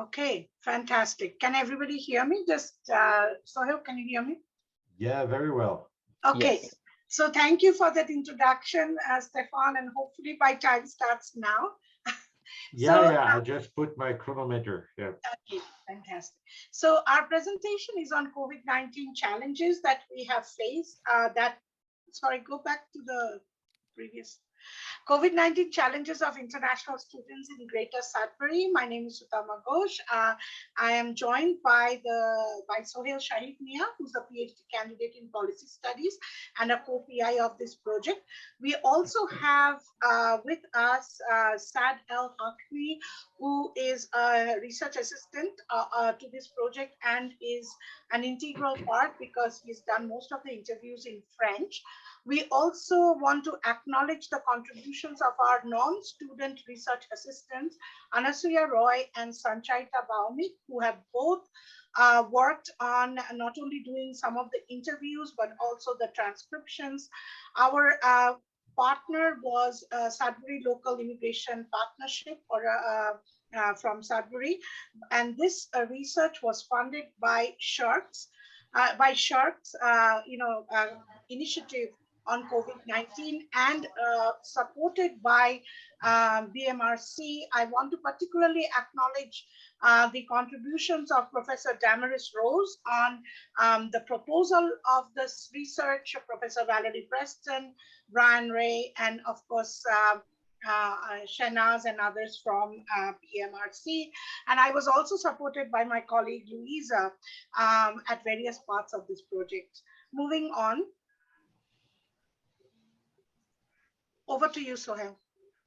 Okay, fantastic. Can everybody hear me? Just Sohail, can you hear me? Yeah, very well. Okay, Yes. so thank you for that introduction, Stefan, and hopefully my time starts now. Yeah, So, yeah, I just put my chronometer. Yeah. okay, fantastic. So our presentation is on COVID-19 challenges that we have faced. Sorry, go back to the previous. COVID-19 challenges of international students in Greater Sudbury. My name is Sutama Ghosh. I am joined by Sohail Shahid Mia, who's a PhD candidate in policy studies and a co-PI of this project. We also have with us Sad El Hakmi, who is a research assistant to this project and is an integral part because he's done most of the interviews in French. We also want to acknowledge the contributions of our non-student research assistants, Anasuya Roy and Sanchaita Baumik, who have both worked on not only doing some of the interviews, but also the transcriptions. Our partner was Sudbury Local Immigration Partnership from Sudbury. And this research was funded by Sharks, initiative on COVID-19 and supported by BMRC. I want to particularly acknowledge the contributions of Professor Damaris Rose on the proposal of this research, Professor Valerie Preston, Brian Ray, and of course, Shanaz and others from PMRC. And I was also supported by my colleague Louisa at various parts of this project. Moving on. Over to you, Sohail.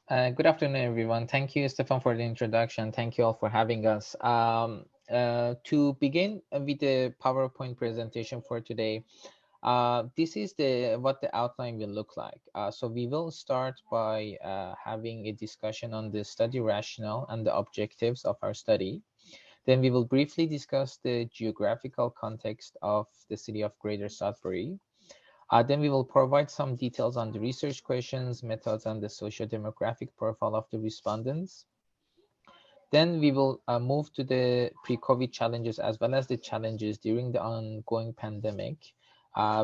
Good afternoon, everyone. Thank you, Stefan, for the introduction. Thank you all for having us. To begin with the PowerPoint presentation for today, this is what the outline will look like. So we will start by having a discussion on the study rationale and the objectives of our study. Then we will briefly discuss the geographical context of the city of Greater Sudbury. Then we will provide some details on the research questions, methods, and the socio-demographic profile of the respondents. Then we will move to the pre-COVID challenges as well as the challenges during the ongoing pandemic,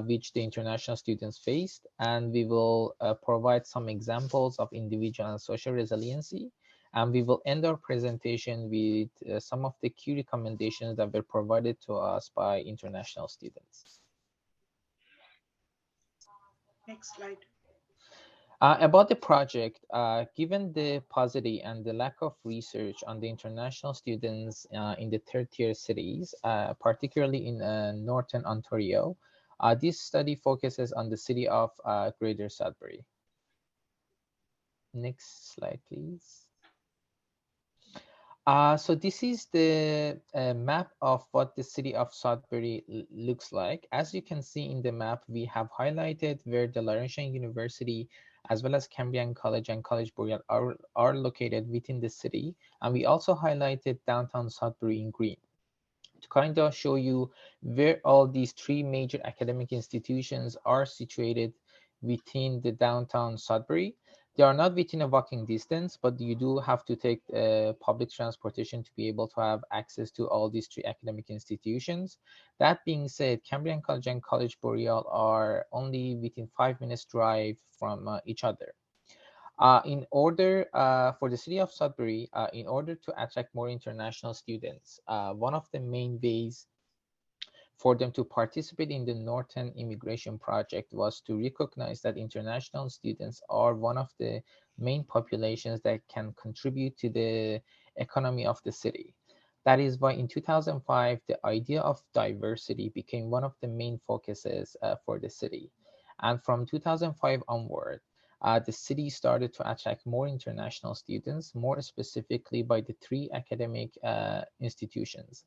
which the international students faced. And we will provide some examples of individual and social resiliency. And we will end our presentation with some of the key recommendations that were provided to us by international students. Next slide. About the project, given the paucity and the lack of research on the international students in the third-tier cities, particularly in Northern Ontario, this study focuses on the city of Greater Sudbury. Next slide, please. So this is the map of what the city of Sudbury looks like. As you can see in the map, we have highlighted where the Laurentian University as well as Cambrian College and College Boreal are located within the city. And we also highlighted downtown Sudbury in green to kind of show you where all these three major academic institutions are situated within the downtown Sudbury. They are not within a walking distance, but you do have to take public transportation to be able to have access to all these three academic institutions. That being said, Cambrian College and College Boreal are only within 5 minutes drive from each other. In order for the city of Sudbury, in order to attract more international students, one of the main ways for them to participate in the Northern Immigration Project was to recognize that international students are one of the main populations that can contribute to the economy of the city. That is why in 2005, the idea of diversity became one of the main focuses for the city. And from 2005 onward, the city started to attract more international students, more specifically by the three academic institutions.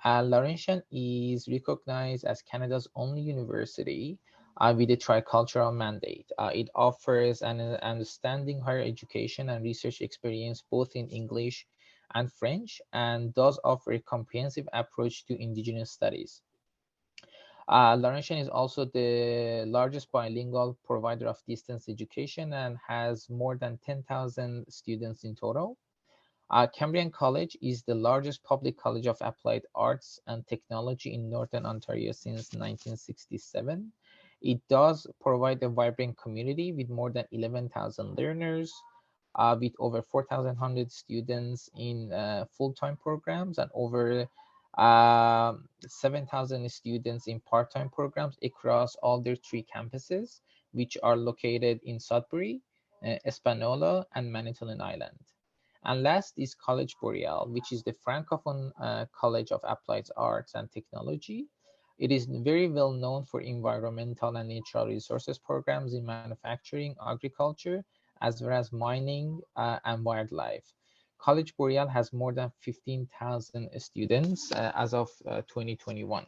Laurentian is recognized as Canada's only university with a tricultural mandate. It offers an outstanding higher education and research experience both in English and French, and does offer a comprehensive approach to Indigenous studies. Laurentian is also the largest bilingual provider of distance education and has more than 10,000 students in total. Cambrian College is the largest public college of applied arts and technology in Northern Ontario since 1967. It does provide a vibrant community with more than 11,000 learners, with over 4,100 students in full-time programs and over 7,000 students in part-time programs across all their three campuses, which are located in Sudbury, Espanola, and Manitoulin Island. And last is College Boreal, which is the Francophone College of Applied Arts and Technology. It is very well known for environmental and natural resources programs in manufacturing, agriculture, as well as mining and wildlife. College Boreal has more than 15,000 students as of 2021.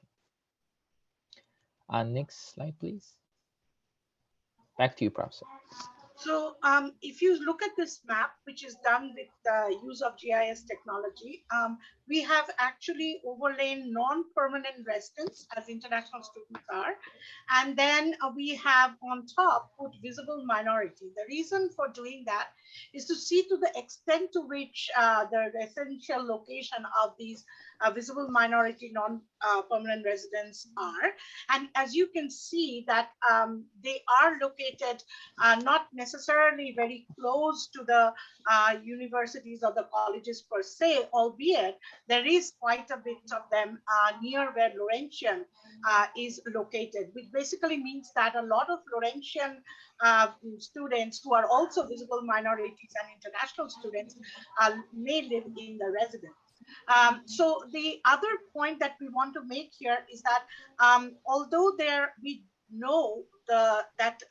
Next slide, please. Back to you, Professor. So if you look at this map, which is done with the use of GIS technology, we have actually overlain non-permanent residents as international students are. And then we have on top put visible minority. The reason for doing that is to see to the extent to which the essential location of these visible minority non-permanent residents are. And as you can see that they are located not necessarily very close to the universities or the colleges per se, albeit there is quite a bit of them near where Laurentian is located, which basically means that a lot of Laurentian students who are also visible minorities and international students may live in the residence. So the other point that we want to make here is that although we know that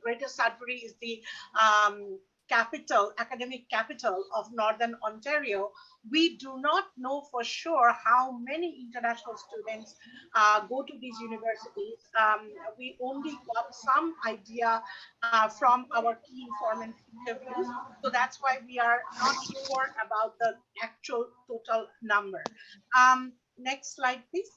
Greater Sudbury is the capital, academic capital of Northern Ontario, we do not know for sure how many international students go to these universities. We only got some idea from our key informant interviews. So that's why we are not sure about the actual total number. Next slide, please.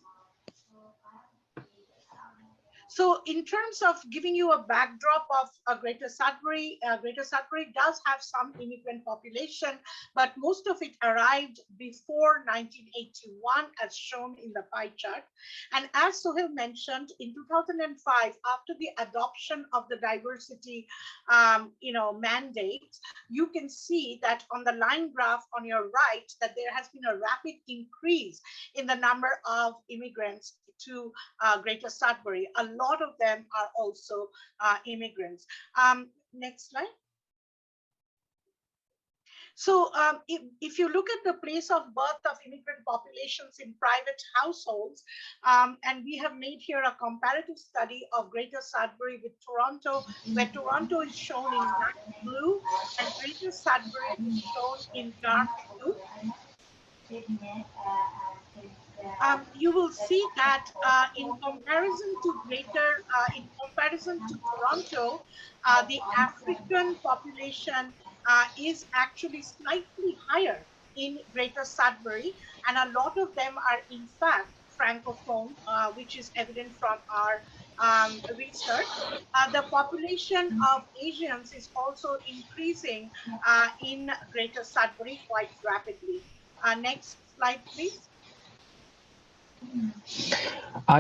So in terms of giving you a backdrop of Greater Sudbury does have some immigrant population, but most of it arrived before 1981, as shown in the pie chart. And as Sohail mentioned, in 2005, after the adoption of the diversity, mandate, you can see that on the line graph on your right, that there has been a rapid increase in the number of immigrants to Greater Sudbury. A lot of them are also immigrants. Next slide. So if you look at the place of birth of immigrant populations in private households, and we have made here a comparative study of Greater Sudbury with Toronto, where Toronto is shown in light blue and Greater Sudbury is shown in dark blue. You will see that in comparison to Toronto, the African population is actually slightly higher in Greater Sudbury, and a lot of them are in fact francophone, which is evident from our research. The population of Asians is also increasing in Greater Sudbury quite rapidly. Next slide, please.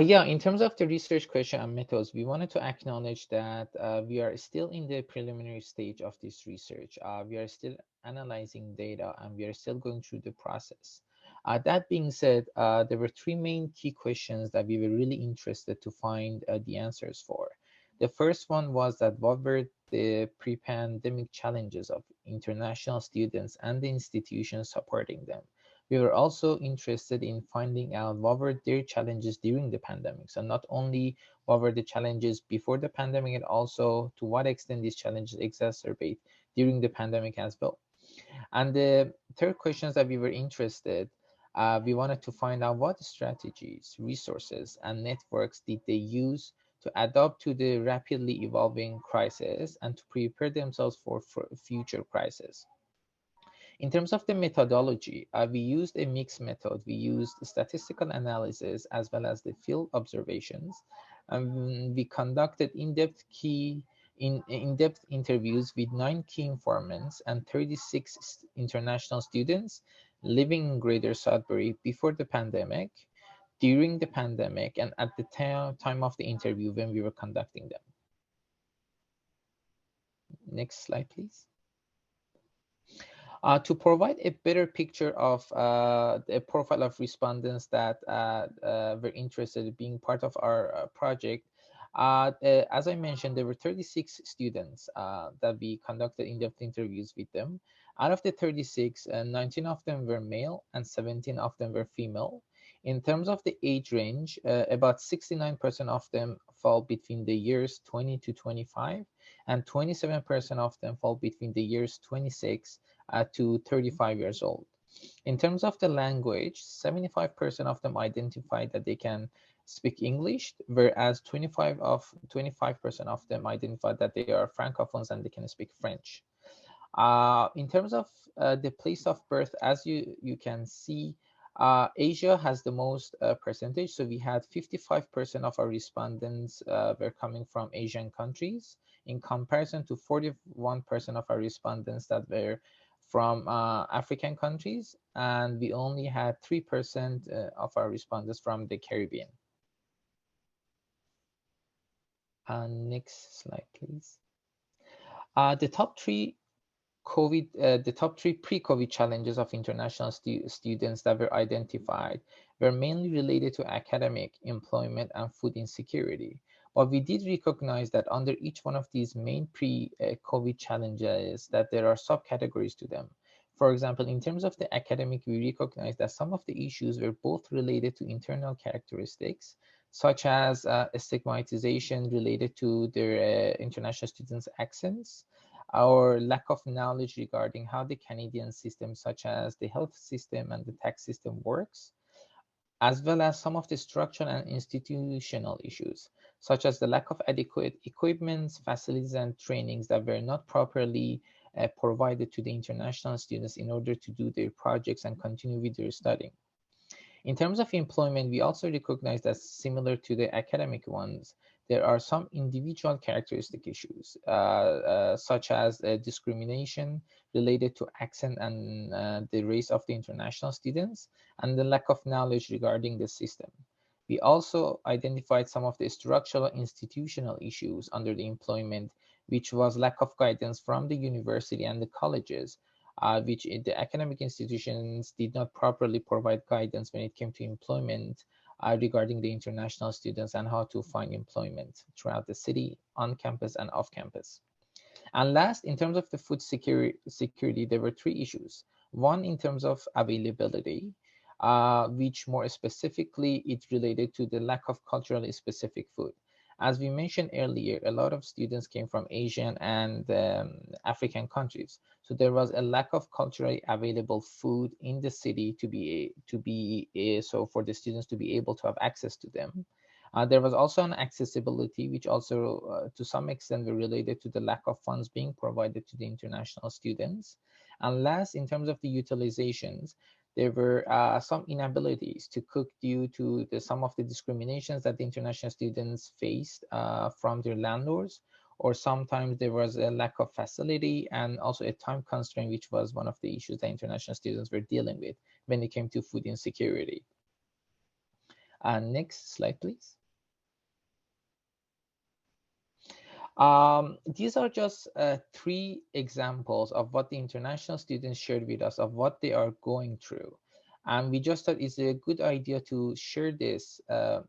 Yeah, in terms of the research question and methods, we wanted to acknowledge that we are still in the preliminary stage of this research. We are still analyzing data and we are still going through the process. That being said, there were three main key questions that we were really interested to find the answers for. The first one was that what were the pre-pandemic challenges of international students and the institutions supporting them? We were also interested in finding out what were their challenges during the pandemic. So not only what were the challenges before the pandemic, and also to what extent these challenges exacerbate during the pandemic as well. And the third questions that we were interested, we wanted to find out what strategies, resources, and networks did they use to adapt to the rapidly evolving crisis and to prepare themselves for future crises. In terms of the methodology, we used a mixed method. We used statistical analysis as well as the field observations. We conducted in-depth key in-depth interviews with 9 key informants and 36 international students living in Greater Sudbury before the pandemic, during the pandemic, and at the time of the interview when we were conducting them. Next slide, please. To provide a better picture of the profile of respondents that were interested in being part of our project, as I mentioned, there were 36 students that we conducted in-depth interviews with them. Out of the 36, 19 of them were male and 17 of them were female. In terms of the age range, about 69% of them fall between the years 20 to 25, and 27% of them fall between the years 26 to 35 years old. In terms of the language, 75% of them identified that they can speak English, whereas 25% of them identified that they are francophones and they can speak French. In terms of the place of birth, as you can see, Asia has the most percentage. So we had 55% of our respondents were coming from Asian countries, in comparison to 41% of our respondents that were from African countries, and we only had 3% of our respondents from the Caribbean. Next slide, please. The top three pre-COVID challenges of international students that were identified were mainly related to academic, employment, and food insecurity. But we did recognize that under each one of these main pre-COVID challenges, that there are subcategories to them. For example, in terms of the academic, we recognize that some of the issues were both related to internal characteristics, such as stigmatization related to their international students' accents, our lack of knowledge regarding how the Canadian system, such as the health system and the tax system, works, as well as some of the structural and institutional issues, such as the lack of adequate equipment, facilities, and trainings that were not properly provided to the international students in order to do their projects and continue with their studying. In terms of employment, we also recognize that similar to the academic ones, there are some individual characteristic issues, such as discrimination related to accent and the race of the international students, and the lack of knowledge regarding the system. We also identified some of the structural institutional issues under the employment, which was lack of guidance from the university and the colleges, which the academic institutions did not properly provide guidance when it came to employment regarding the international students and how to find employment throughout the city, on campus and off campus. And last, in terms of the food security, there were 3 issues. One, in terms of availability, which more specifically, it related to the lack of culturally specific food. As we mentioned earlier, a lot of students came from Asian and African countries. So there was a lack of culturally available food in the city so for the students to be able to have access to them. There was also an accessibility, which also to some extent were related to the lack of funds being provided to the international students. And last, in terms of the utilizations, there were some inabilities to cook due to some of the discriminations that the international students faced from their landlords, or sometimes there was a lack of facility and also a time constraint, which was one of the issues that international students were dealing with when it came to food insecurity. Next slide, please. These are just 3 examples of what the international students shared with us of what they are going through. And we just thought it's a good idea to share this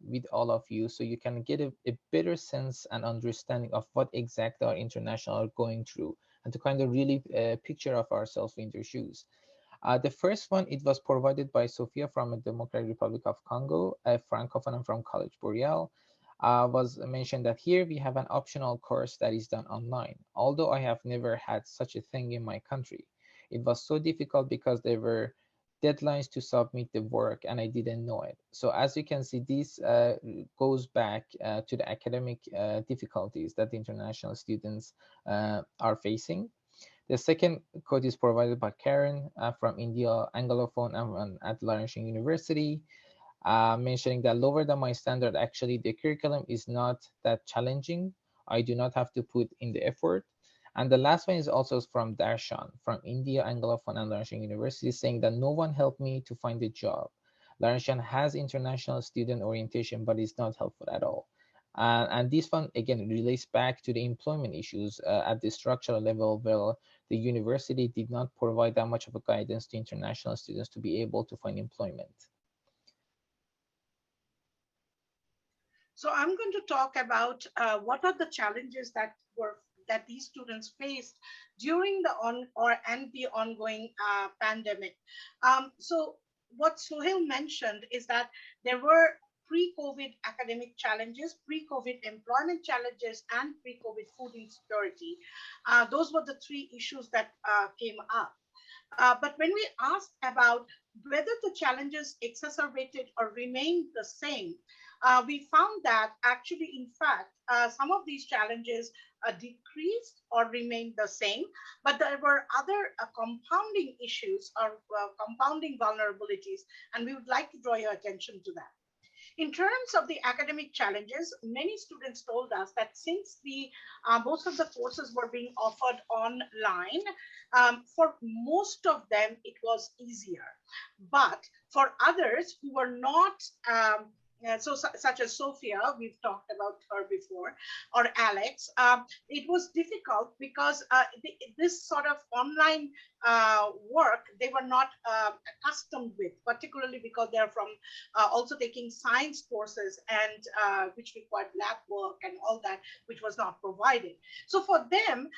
with all of you so you can get a better sense and understanding of what exactly our international are going through, and to kind of really picture of ourselves in their shoes. The first one, it was provided by Sophia from the Democratic Republic of Congo, a francophone from College Boreal. Was mentioned that here we have an optional course that is done online. Although I have never had such a thing in my country, it was so difficult because there were deadlines to submit the work and I didn't know it. So as you can see, this goes back to the academic difficulties that the international students are facing. The second code is provided by Karen from India, Anglophone and at Laurentian University. Mentioning that lower than my standard, actually the curriculum is not that challenging, I do not have to put in the effort. And the last one is also from Darshan from India Anglophone and Laurentian University, saying that no one helped me to find a job. Laurentian has international student orientation, but it's not helpful at all. And this one again relates back to the employment issues at the structural level, where the university did not provide that much of a guidance to international students to be able to find employment. So I'm going to talk about what are the challenges that these students faced during the the ongoing pandemic. So what Sohail mentioned is that there were pre-COVID academic challenges, pre-COVID employment challenges, and pre-COVID food insecurity. Those were the three issues that came up. But when we asked about whether the challenges exacerbated or remained the same, we found that actually, in fact, some of these challenges decreased or remained the same, but there were other compounding issues or compounding vulnerabilities, and we would like to draw your attention to that. In terms of the academic challenges, many students told us that since the most of the courses were being offered online, for most of them it was easier. But for others who were not such as Sophia, we've talked about her before, or Alex, it was difficult because this sort of online work they were not accustomed with, particularly because they're from also taking science courses and which required lab work and all that, which was not provided. So for them,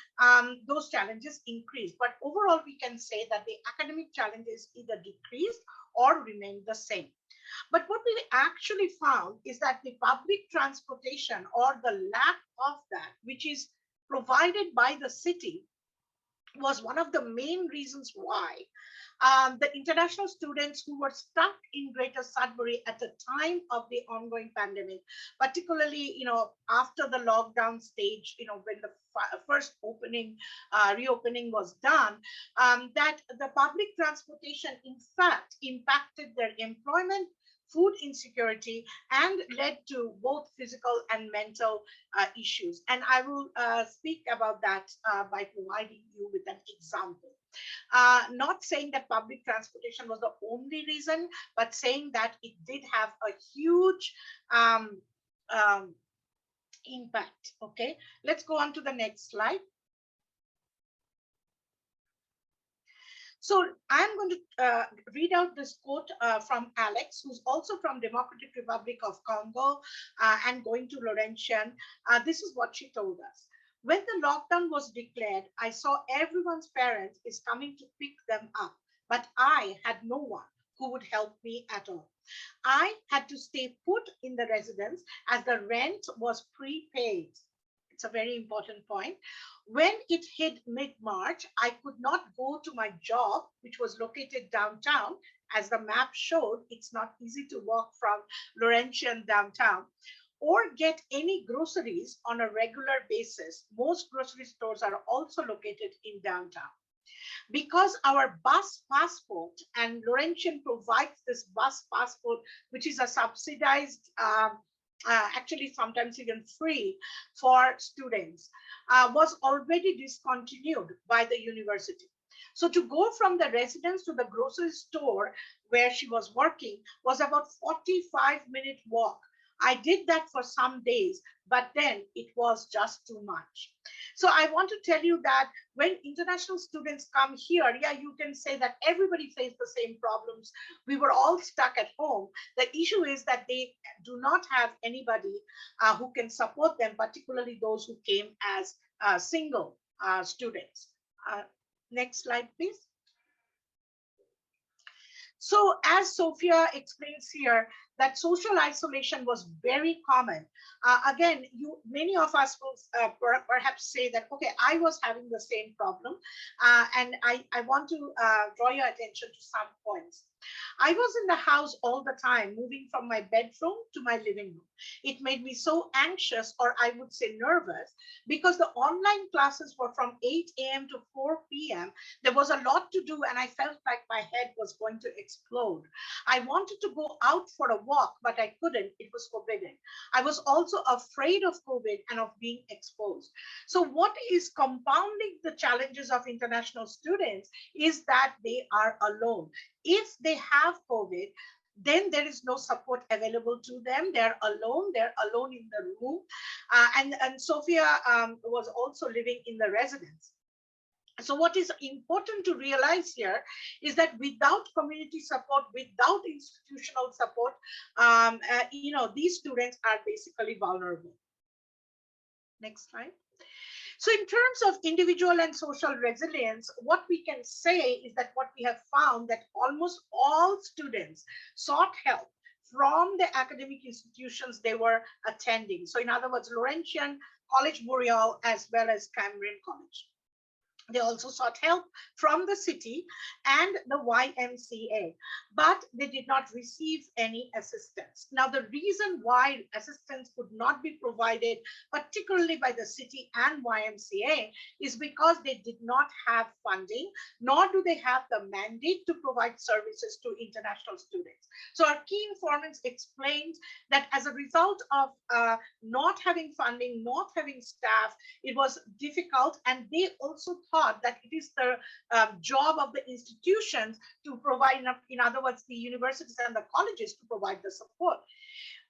those challenges increased. But overall, we can say that the academic challenges either decreased or remained the same. But what we actually found is that the public transportation or the lack of that, which is provided by the city, was one of the main reasons why the international students who were stuck in Greater Sudbury at the time of the ongoing pandemic, particularly, after the lockdown stage, when the first reopening was done, that the public transportation, in fact, impacted their employment, food insecurity, and led to both physical and mental issues. And I will speak about that by providing you with an example. Not saying that public transportation was the only reason, but saying that it did have a huge um, impact. Okay, let's go on to the next slide. So I'm going to read out this quote from Alex, who's also from Democratic Republic of Congo and going to Laurentian. This is what she told us. When the lockdown was declared, I saw everyone's parents is coming to pick them up, but I had no one who would help me at all. I had to stay put in the residence as the rent was prepaid. It's a very important point. When it hit mid-March, I could not go to my job, which was located downtown. As the map showed, it's not easy to walk from Laurentian downtown, or get any groceries on a regular basis. Most grocery stores are also located in downtown. Because our bus passport, and Laurentian provides this bus passport, which is a subsidized actually sometimes even free for students, was already discontinued by the university. So to go from the residence to the grocery store where she was working was about 45-minute walk. I did that for some days, but then it was just too much. So I want to tell you that when international students come here, yeah, you can say that everybody faced the same problems. We were all stuck at home. The issue is that they do not have anybody who can support them, particularly those who came as single students. Next slide, please. So as Sophia explains here, that social isolation was very common. Again, many of us will perhaps say that, okay, I was having the same problem. And I want to draw your attention to some points. I was in the house all the time, moving from my bedroom to my living room. It made me so anxious, or I would say nervous, because the online classes were from 8 a.m. to 4 p.m. There was a lot to do, and I felt like my head was going to explode. I wanted to go out for a walk, but I couldn't. It was forbidden. I was also afraid of COVID and of being exposed. So, what is compounding the challenges of international students is that they are alone. If they have COVID, then there is no support available to them. They're alone. They're alone in the room. And Sophia was also living in the residence. So what is important to realize here is that without community support, without institutional support, these students are basically vulnerable. Next slide. So in terms of individual and social resilience, what we can say is that what we have found that almost all students sought help from the academic institutions they were attending. So in other words, Laurentian, College Boreal, as well as Cambrian College. They also sought help from the city and the YMCA, but they did not receive any assistance. Now, the reason why assistance could not be provided, particularly by the city and YMCA, is because they did not have funding, nor do they have the mandate to provide services to international students. So our key informant explains that as a result of not having funding, not having staff, it was difficult, and they also thought that it is the job of the institutions to provide, in other words, the universities and the colleges to provide the support.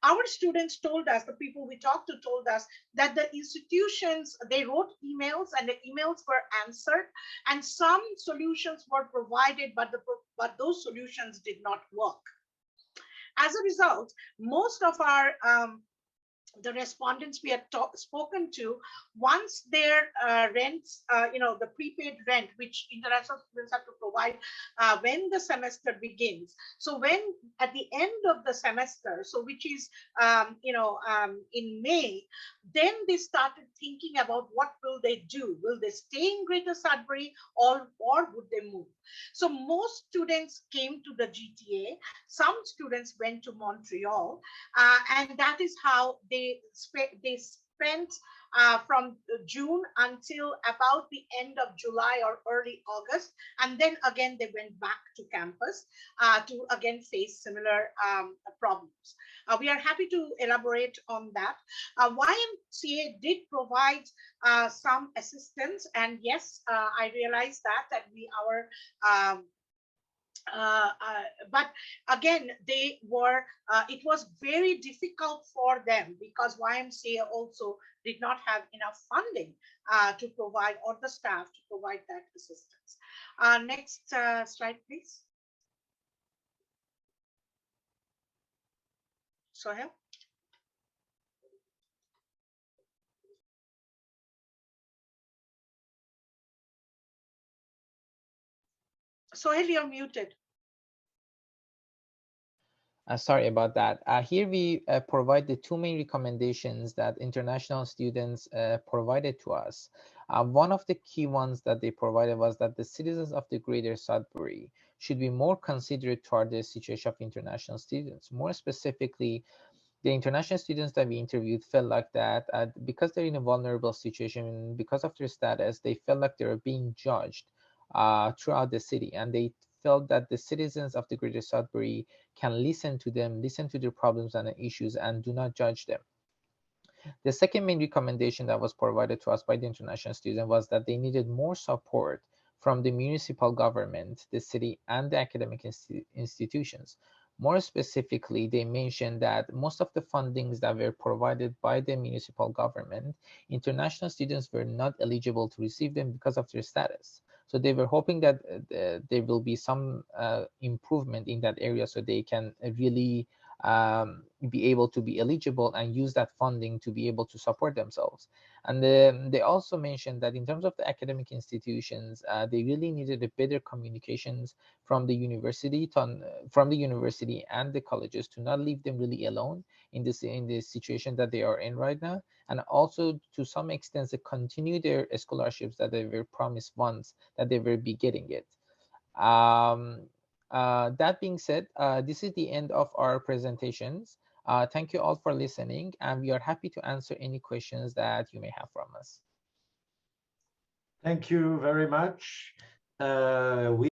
Our students told us, the people we talked to told us that the institutions, they wrote emails and the emails were answered and some solutions were provided, but those solutions did not work. As a result, most of our the respondents we had spoken to, once their rents, the prepaid rent, which international students have to provide when the semester begins. So when at the end of the semester, so which is, in May, then they started thinking about what will they do? Will they stay in Greater Sudbury or would they move? So most students came to the GTA. Some students went to Montreal, and that is how they spent from June until about the end of July or early August, and then again they went back to campus to again face similar problems. We are happy to elaborate on that. YMCA did provide some assistance, and yes, I realize that but again, they were, it was very difficult for them because YMCA also did not have enough funding to provide, or the staff to provide that assistance. Next slide, please. Sohail. Sohail, you're muted. Sorry about that. Here we provide the two main recommendations that international students provided to us. One of the key ones that they provided was that the citizens of the Greater Sudbury should be more considerate toward the situation of international students. More specifically, the international students that we interviewed felt like that because they're in a vulnerable situation, because of their status, they felt like they were being judged throughout the city, and they felt that the citizens of the Greater Sudbury can listen to them, listen to their problems and issues, and do not judge them. The second main recommendation that was provided to us by the international student was that they needed more support from the municipal government, the city, and the academic institutions. More specifically, they mentioned that most of the fundings that were provided by the municipal government, international students were not eligible to receive them because of their status. So they were hoping that there will be some improvement in that area so they can really be able to be eligible and use that funding to be able to support themselves. And they also mentioned that in terms of the academic institutions, they really needed a better communications from the university and the colleges to not leave them really alone in this situation that they are in right now, and also to some extent to continue their scholarships that they were promised once that they will be getting it. That being said, this is the end of our presentations. Thank you all for listening, and we are happy to answer any questions that you may have from us. Thank you very much. We